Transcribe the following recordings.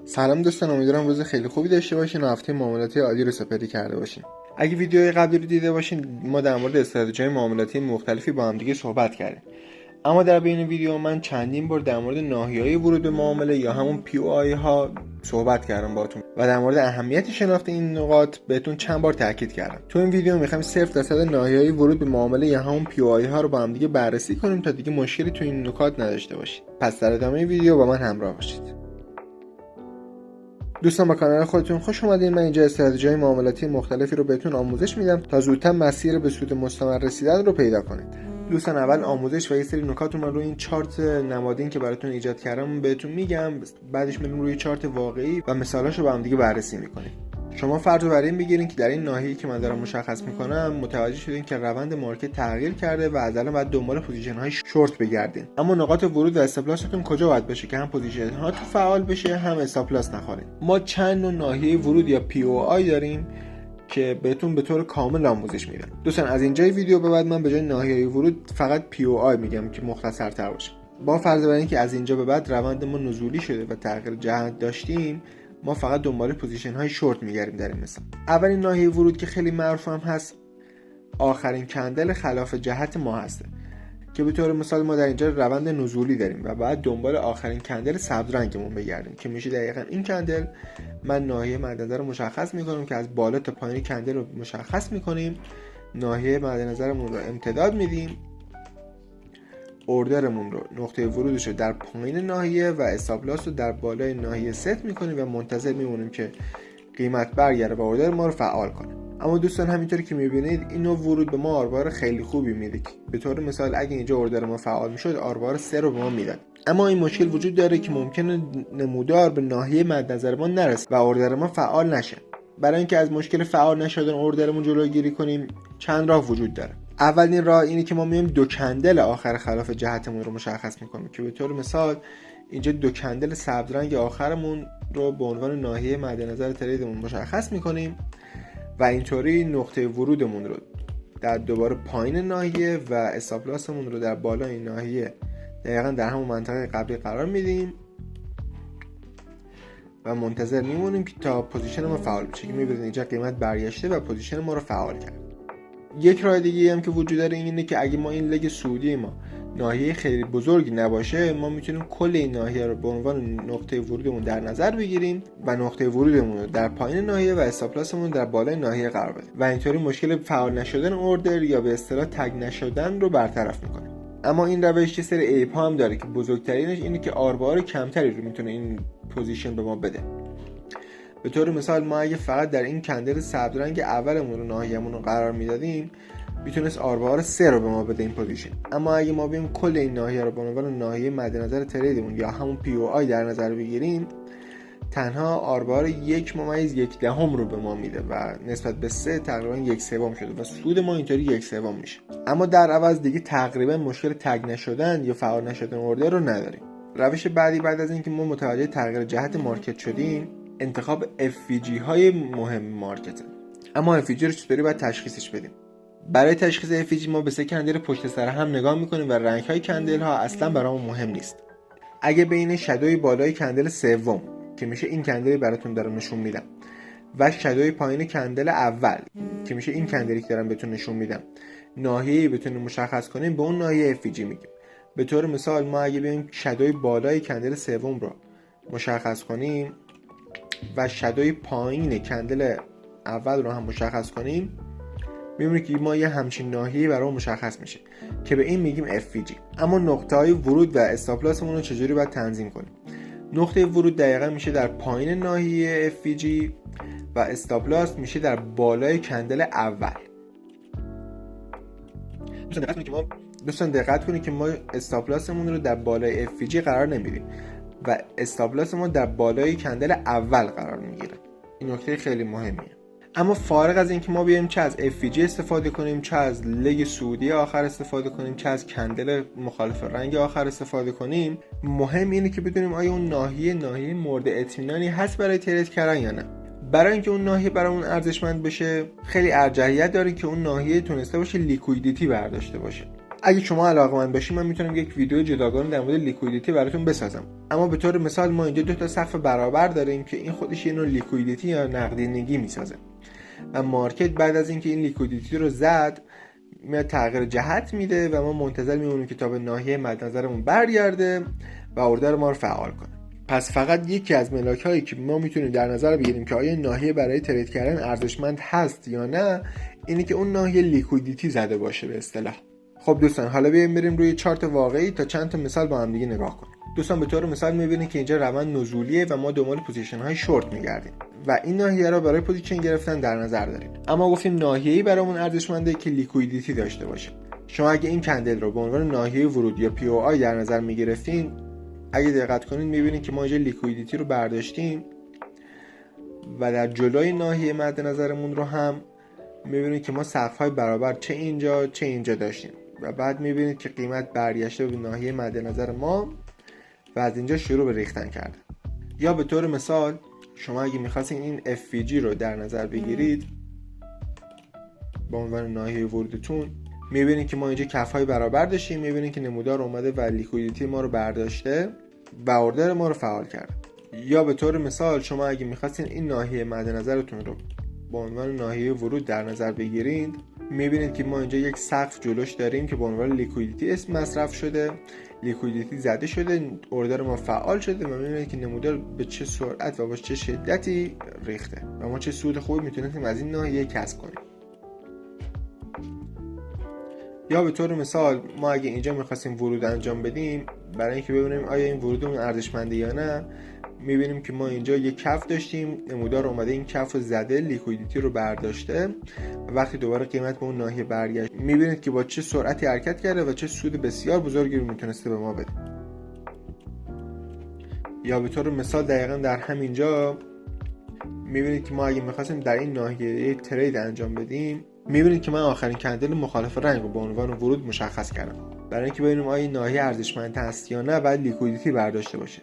سلام دوستان، امیدوارم روز خیلی خوبی داشته باشین و هفته معاملاتی عالی رو سپری کرده باشین. اگه ویدیوهای قبلی رو دیده باشین ما در مورد استراتژی‌های معاملاتی مختلفی با هم دیگه صحبت کردیم. اما در بین ویدیو من چندین بار در مورد ناحیه‌های ورود به معامله یا همون POI ها صحبت کردم باهاتون و در مورد اهمیت شناخت این نقاط بهتون چند بار تاکید کردم. تو این ویدیو می‌خوایم 0% ناحیه‌های ورود به معامله یا همون POI ها رو با هم دیگه بررسی کنیم تا دیگه مشکلی تو این نکات نداشته باشید. پس در ادامه ویدیو با من همراه باشید. دوستان با کانال خودتون خوش اومدین. من اینجا استراتژی‌های معاملاتی مختلفی رو بهتون آموزش میدم تا زودتر مسیر به سود مستمر رسیدن رو پیدا کنید. دوستان اول آموزش و یه سری نکات رو روی این چارت نمادین که براتون ایجاد کردم بهتون میگم، بعدش میریم روی چارت واقعی و مثالاشو با هم دیگه بررسی میکنیم. شما فرض رو بر این بگیرین که در این ناحیه‌ای که من دارم مشخص میکنم متوجه شدین که روند مارکت تغییر کرده و از الان باید دنبال پوزیشن های شورت بگردین. اما نقاط ورود و استاپ لاستون کجا باید باشه که هم پوزیشن ها تو فعال بشه هم استاپ لاس نخورین؟ ما چند نوع ناحیه ورود یا POI داریم که بهتون به طور کامل آموزش میدم. دوستان از اینجای ویدیو به بعد من به جای ناحیه ورود فقط POI میگم که مختصرتر باشه. با فرض بر اینکه از اینجا به بعد روند ما نزولی شده و تغییر جهت داشتیم، ما فقط دنبال پوزیشن های شورت میگردیم. در این مثال اولین ناحیه ورود که خیلی معروف هم هست آخرین کندل خلاف جهت ما هسته که به طور مثال ما در اینجا روند نزولی داریم و بعد دنبال آخرین کندل سبز رنگمون بگردیم که میشه دقیقاً این کندل. من ناحیه مد نظر رو مشخص میکنم که از بالا تا پایین کندل رو مشخص میکنیم، ناحیه مد نظرمون رو امتداد میدیم، اوردرمون رو نقطه ورودش رو در پایین ناحیه و استاپ لاس رو در بالای ناحیه ست میکنیم و منتظر میمونیم که قیمت برگرده و اوردر ما رو فعال کنه. اما دوستان همینطوری که میبینید این نوع ورود به ما آربار خیلی خوبی میده. به طور مثال اگه اینجا اوردر ما فعال میشد آربار 3 رو به ما میداد. اما این مشکل وجود داره که ممکنه نمودار به ناحیه مد نظر ما نرسه و اوردر ما فعال نشه. برای اینکه از مشکل فعال نشدن اوردرمون جلوگیری کنیم چند راه وجود داره. اولین راه اینه که ما میایم دو کندل آخر خلاف جهتمون رو مشخص میکنیم که به طور مثال اینجا دو کندل سبز رنگ آخرمون رو به عنوان ناحیه مد نظر تریدمون مشخص میکنیم و اینطوری نقطه ورودمون رو در دوباره پایین ناحیه و استاپ لاسمون رو در بالای ناحیه دقیقاً در همون منطقه قبلی قرار میدیم و منتظر میمونیم که تا پوزیشن ما فعال بشه که میبینید اینجا قیمت برگشته و پوزیشن ما رو فعال کرد. یک راه دیگه هم که وجود داره اینه که اگه ما این لگ سعودی ما ناحیه خیلی بزرگی نباشه، ما میتونیم کل این ناحیه رو به عنوان نقطه ورودمون در نظر بگیریم و نقطه ورودمون رو در پایین ناحیه و استاپ لاسمون در بالای ناحیه قرار بدیم و اینطوری مشکل فعال نشدن اوردر یا به اصطلاح تگ نشدن رو برطرف میکنیم. اما این روش یه سری عیب ها هم داره که بزرگترینش اینه که آربار کمتری رو میتونه این پوزیشن به ما بده. به طور مثال ما اگه فقط در این کندل سبز رنگ اولمون رو ناحیه‌مون رو قرار میدادیم میتونست آربار 3 رو به ما بده این پوزیشن. اما اگه ما بیم کل این ناحیه رو به عنوان ناحیه مد نظر تریدمون یا همون POI در نظر بگیریم، تنها آربار 1/1 رو به ما میده و نسبت به 3 تقریبا 1/3 شده و سود ما اینطوری 1/3 میشه. اما در عوض دیگه تقریبا مشکل تگ نشدن یا فعال نشدن اوردر رو نداریم. روش بعدی بعد از اینکه ما متوجه تغییر جهت مارکت شدیم، انتخاب FVG های مهم مارکت. اما FVG رو چطوری باید تشخیصش بدیم؟ برای تشخیص FVG ما به 3 کندل پشت سر هم نگاه میکنیم و رنگ های کندل ها اصلا برامون مهم نیست. اگه بین شادوی بالای کندل سوم که میشه این کندلی براتون دارم نشون میدم و شادوی پایین کندل اول که میشه این کندلی که دارم بهتون نشون میدم ناحیه‌ای بتونیم مشخص کنیم، به اون ناحیه FVG میگیم. به طور مثال ما اگه بریم شادوی بالای کندل سوم رو مشخص کنیم و شادوی پایین کندل اول رو هم مشخص کنیم، می‌بینید که ما یه همچین ناحیه‌ای برام مشخص میشه که به این میگیم FVG. اما نقطه‌های ورود و استاپ لاسمون رو چجوری باید تنظیم کنیم؟ نقطه ورود دقیقاً میشه در پایین ناحیه FVG و استاپ لاس میشه در بالای کندل اول. دوستان دقت کنید که ما استاپ لاسمون رو در بالای FVG قرار نمیدیم و استاپ لاس ما در بالای کندل اول قرار میگیره. این نکته خیلی مهمیه. اما فارغ از اینکه ما بیایم چه از FVG استفاده کنیم، چه از لگ سعودی آخر استفاده کنیم، چه از کندل مخالف رنگ آخر استفاده کنیم، مهم اینه که بدونیم آیا اون ناحیه مورد اطمینانی هست برای ترید کردن یا نه. برای اینکه اون ناحیه برامون ارزشمند بشه، خیلی ارجحیت داره که اون ناحیه تونسته باشه لیکویدیتی برداشته باشه. اگه شما علاقه‌مند باشین من میتونم یک ویدیو جداگانه در مورد لیکویدیتی براتون بسازم. اما به طور مثال ما اینجا 2 تا سقف برابر داریم که این خودش یه نوع لیکویدیتی یا نقدینگی میسازه و مارکت بعد از اینکه این لیکویدیتی رو زد میاد تغییر جهت میده و ما منتظر میمونیم که تا به ناحیه مد نظرمون برگرده و اوردر ما رو فعال کنه. پس فقط یکی از ملاک هایی که ما میتونیم در نظر بگیریم که آیا ناحیه برای ترید کردن ارزشمند هست یا نه اینه که اون ناحیه لیکویدیتی زده باشه به اصطلاح. خب دوستان حالا بیایم بریم روی چارت واقعی تا چند تا مثال با هم دیگه نگاه کنیم. دوستان به طور مثال میبینید که اینجا روند نزولیه و ما دنبال پوزیشن های شورت میگردیم و این ناحیه را برای پوزیشن گرفتن در نظر داریم. اما گفتیم ناحیه‌ای برامون ارزشمنده که لیکویدیتی داشته باشه. شما اگه این کندل رو به عنوان ناحیه ورود یا POI در نظر میگرفتین، اگه دقت کنید میبینید که ما اینجا لیکویدیتی رو برداشتیم و در جلوی ناحیه مد نظرمون رو هم میبینید که ما سقف‌های برابر چه اینجا داشتیم و بعد میبینید که قیمت برگشته به ناحیه مد نظر ما و از اینجا شروع به ریختن کرده. یا به طور مثال شما اگه میخواستین این FVG رو در نظر بگیرید به عنوان ناحیه ورودتون، میبینید که ما اینجا کف‌های برابر داشتیم، میبینید که نمودار اومده و لیکویدیتی ما رو برداشته و اوردر ما رو فعال کرده. یا به طور مثال شما اگه میخواستین این ناحیه مد نظرتون رو به عنوان ناحیه ورود در نظر بگیرید، میبینید که ما اینجا یک سقف جلوش داریم که به عنوان لیکویدیتی اسم مصرف شده، لیکویدیتی زده شده، اوردر ما فعال شده و میبینید که نمودار به چه سرعت و با چه شدتی ریخته و ما چه سود خوبی میتونیم از این ناحیه کسب کنیم. یا به طور مثال ما اگه اینجا میخواستیم ورود انجام بدیم برای اینکه ببینیم آیا این ورودمون ارزشمنده یا نه، میبینیم که ما اینجا یک کف داشتیم، نمودار اومده این کف رو زده، لیکویدیتی رو برداشته و وقتی دوباره قیمت به اون ناحیه برگشت میبینید که با چه سرعتی حرکت کرده و چه سود بسیار بزرگی رو میتونسته به ما بده. یا به طور مثال دقیقا در همینجا میبینید که ما اگه میخواستیم در این ناحیه ترید انجام بدیم، میبینید که من آخرین کندل مخالف رنگ رو به عنوان ورود مشخص کردم برای اینکه ببینیم آیا این ناحیه ارزشمند است یا نه باید لیکویدیتی برداشته باشه.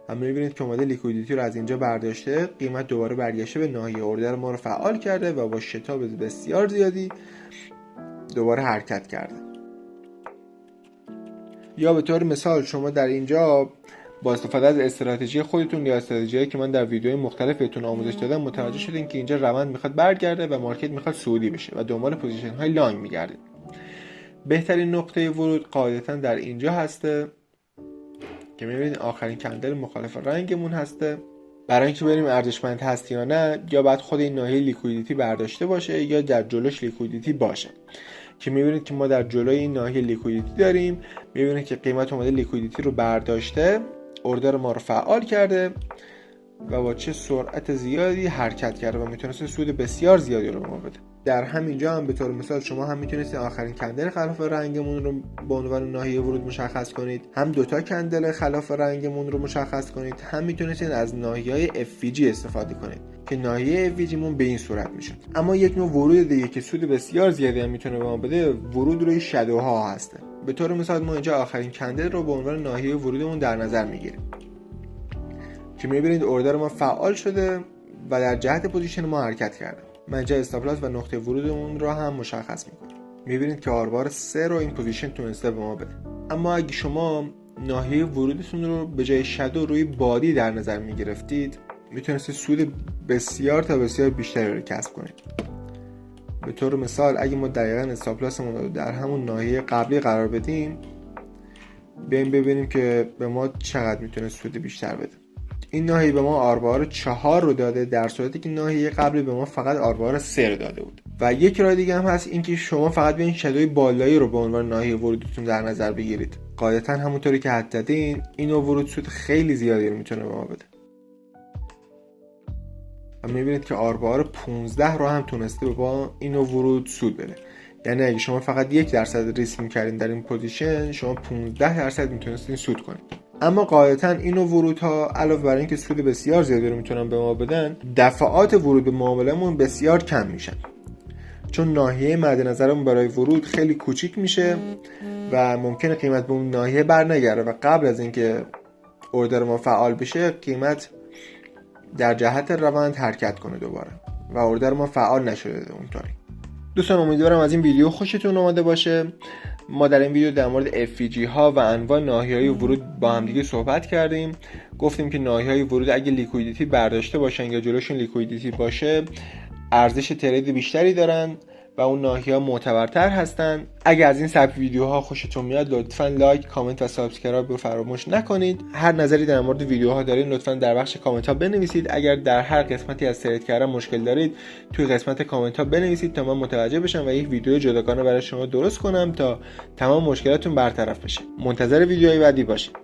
اما میبینید که اومده لیکویدیتی رو از اینجا برداشته، قیمت دوباره برگشته به ناحیه اوردر ما رو فعال کرده و با شتاب بسیار زیادی دوباره حرکت کرده. یا به طور مثال شما در اینجا با استفاده از استراتژی خودتون یا استراتژیایی که من در ویدیوهای مختلف بهتون آموزش دادم متوجه شدین که اینجا روند میخواد برگرده و مارکت میخواد صعودی بشه و دنبال پوزیشن های لانگ میگردید. بهترین نقطه ورود قاعدتا در اینجا هسته که میبینید آخرین کندل مخالف رنگمون هسته. برای اینکه ببینیم ارزشمند هست یا نه، یا بعد خود این ناحیه لیکویدیتی برداشته باشه یا در جلوش لیکویدیتی باشه، که میبینید که ما در جلوی این ناحیه لیکویدیتی داریم. میبینید که قیمت اومده لیکویدیتی رو برداشته، اوردر ما رو فعال کرده و با چه سرعت زیادی حرکت کرده و میتونست سود بسیار زیادی رو به ما بده. در همینجا هم به طور مثال شما هم میتونید آخرین کندل خلاف رنگمون رو به عنوان ناحیه ورود مشخص کنید، هم دوتا کندل خلاف رنگمون رو مشخص کنید، هم میتونید از ناحیه‌های FVG استفاده کنید که ناحیه FVG مون به این صورت میشه. اما یک نوع ورود دیگه که سود بسیار زیادی هم میتونه به ما بده، ورود روی شادوها هسته. به طور مثال ما اینجا آخرین کندل رو به عنوان ناحیه ورودمون در نظر میگیریم که میبینید اوردر ما فعال شده و در جهت پوزیشن ما حرکت کرده. من اینجا استاپ لاس و نقطه ورودمون رو هم مشخص میکنم. میبینید که آربار 3 رو این پوزیشن تونسته به ما بده. اما اگه شما ناحیه ورودتون رو به جای شادو روی بادی در نظر میگرفتید، میتونستید سود بسیار تا بسیار بیشتری رو کسب کنید. به طور مثال اگه ما دقیقاً استاپ لاسمون رو در همون ناحیه قبلی قرار بدیم، بیایم ببینیم که به ما چقدر میتونه سود بیشتر بده. این ناحیه به ما آربار 4 رو داده، در صورتی که ناحیه قبلی به ما فقط آربار 3 رو داده بود. و یک راه دیگه هم هست، اینکه شما فقط بیاین شادوی بالایی رو به عنوان ناحیه ورودتون در نظر بگیرید. قاعدتا همونطوری که حد دادین این ورود سود خیلی زیادی رو میتونه به ما بده. و میبینید که آربار 15 رو هم تونسته به ما این ورود سود بده. یعنی اگه شما فقط 1% ریسک می‌کردین در این پوزیشن، شما 15% میتونستین سود کنید. اما قاعدتا این ورودها علاوه بر اینکه سود بسیار زیادی رو میتونن به ما بدن، دفعات ورود به معاملهمون بسیار کم میشن، چون ناحیه مد نظرمون برای ورود خیلی کوچیک میشه و ممکنه قیمت به اون ناحیه برنگرده و قبل از اینکه اوردر ما فعال بشه قیمت در جهت روند حرکت کنه دوباره و اوردر ما فعال نشده اونطوری. دوستان امیدوارم از این ویدیو خوشتون اومده باشه. ما در این ویدیو در مورد FPG ها و انواع ناحیه‌های ورود با هم دیگه صحبت کردیم. گفتیم که ناحیه‌های ورود اگه لیکویدیتی برداشته باشن یا جلوشون لیکویدیتی باشه ارزش ترید بیشتری دارن و اون ناحیه‌ها معتبرتر هستن. اگه از این سبک ویدیوها خوشتون میاد لطفاً لایک، کامنت و سابسکرایب رو فراموش نکنید. هر نظری در مورد ویدیوها دارین لطفاً در بخش کامنت ها بنویسید. اگر در هر قسمتی از ترید کردن مشکل دارید توی قسمت کامنت ها بنویسید تا من متوجه بشم و یک ویدیو جداگانه برای شما درست کنم تا تمام مشکلاتتون برطرف بشه. منتظر ویدیوهای بعدی باشید.